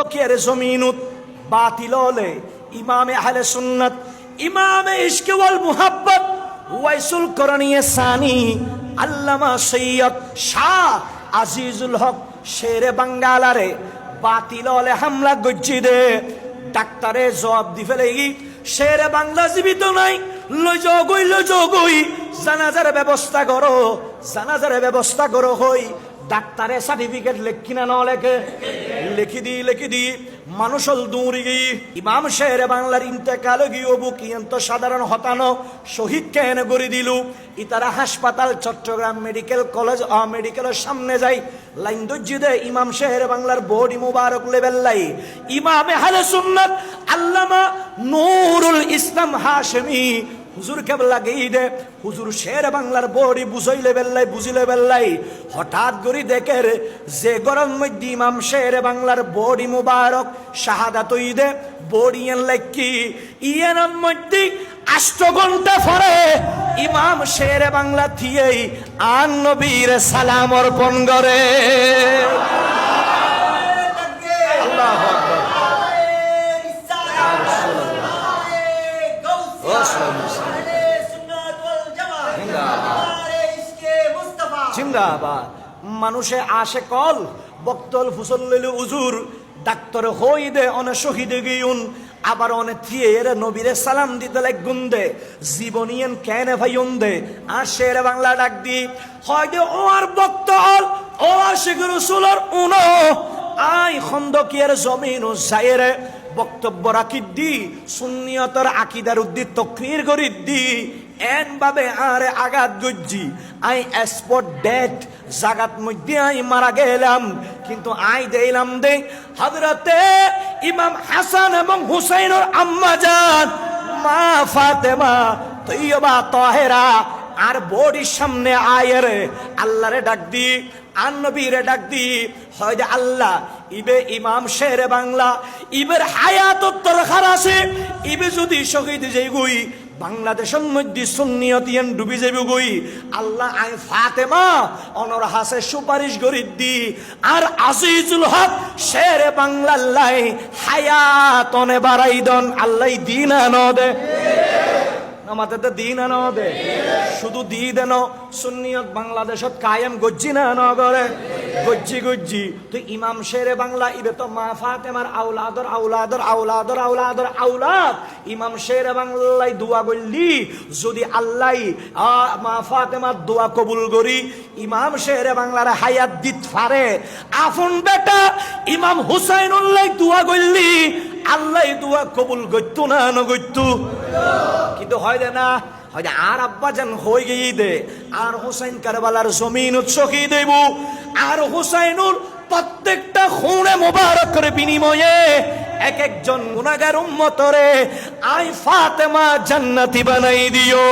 খন্দকের জমিনুত বাতিল হলে ইমামে আহলে সুন্নাত ইমামে ইশকে ওয়াল মুহাব্বত ওয়াইসুল করণীয় সানি আল্লামা সৈয়দ শাহ আজিজুল হক শেরে বাঙ্গালারে বাতিল হলে হামলা গজ্জি দে ডাক্তারে জবাব দি ফেলে শেরে বাংলা জীবিত নাই লজগই জানাজার ব্যবস্থা করো জানাজার ব্যবস্থা করো হই ডাক্তারে সার্টিফিকেট লেখি না লেখে লিখি দি মানুষ দৌড়ি গিয়ে ইমাম শেরে বাংলার ইন্তেকাল গিয়ে বুকিয়ন্ত সাধারণ হতানো শহীদ কেন গড়ি দিল ইতারা হাসপাতাল চট্টগ্রাম মেডিকেল কলেজ মেডিকেলের সামনে যাই লাইন দজ্জি দে ইমাম শেরে বাংলার বডি মুবারক লেবেল লাই ইমামে আহলে সুন্নাত আল্লামা নুরুল ইসলাম হাশেমি হুজুর কেবলা গেই দে হুজুর শের বাংলার বডি বুঝাইলে বেল্লাই বুঝিলে বেল্লাই হঠাৎ করে দেখে যে গরম মধ্যে ইমাম শের বাংলার বডি মুবারক শাহাদাত দে বডি এন লাইকি ইয়ানোর মধ্যে 8 ঘন্টা পরে ইমাম শের বাংলা থিয়েই আন নবীর সালাম অর্পণ করে আল্লাহু আকবার জিন্দাবাদ মানুষে আসে কল বক্তল ফুসল্লিল উজুর ডাক্তার হই দে অনে শহীদ গিউন আবার অনে থিয়ের নবীরে সালাম দিতে লাগুন দে জীবনিয়েন কেনে ভাইউন দে আর শের বাংলা ডাক দি হয় দে ও আর বক্তল ও আশিক রাসূলের উনো আই খন্দকিয়ার জমিন ও জায়েরে বক্তব্য রাখি দি সুন্নিয়তের আকিদার উদ্দি তকরির করি দি এন ভাবে আরে আঘাত গজ্জি আই স্পট ডেট জাগাত মধ্যে আই মারা গেলাম কিন্তু আই দেইলাম দে হযরতে ইমাম হাসান এবং হুসাইনের আম্মা জান মা ফাতেমা তৈয়বা তাহেরা আর বডির সামনে আয়ের আল্লাহরে ডাক দি আর নবীরে ডাক দি হয় যে আল্লাহ ইবে ইমাম শেরে বাংলা ইবের হায়াত দরকার আছে ইবে যদি শহীদ যাই গই বাংলাদেশের মধ্যে সুন্নিয়তিয়ান ডুবি যাবে গই আল্লাহ আই ফাতেমা অনর হাসে সুপারিশ করি দি আর আজিজুল হক শেরে বাংলা লাই হায়াত অনে বাড়াই দন আল্লাহ দিন আনো দে আমাদের তো দিন আনো দে শুধু দি দেন সুন্নিয়ত বাংলাদেশত কায়েম গজ্জি না নগরে গজ্জি তো ইমাম শেরে বাংলা ইবে তো মা ফাতেমার আউলাদ ইমাম শেরে বাংলায় দোয়া করলি যদি আল্লাহ মা ফাতেমার দোয়া কবুল করি ইমাম শেরে বাংলার হায়াত দিত পারে আফন বেটা ইমাম হুসাইনুল্লাহ দোয়া করলি আল্লাহ দোয়া কবুল করতো না নগত্তু কিন্তু হয় না হয় আর আব্বা জান হয়ে গিয়ে দে আর হুসাইন কারবালার জমিন শহীদ দেব আর হুসাইনুর প্রত্যেকটা খুনে মোবারকের বিনিময়ে এক একজন গুনাহগার উম্মতরে আই ফাতেমা জান্নাতি বানাই দিও।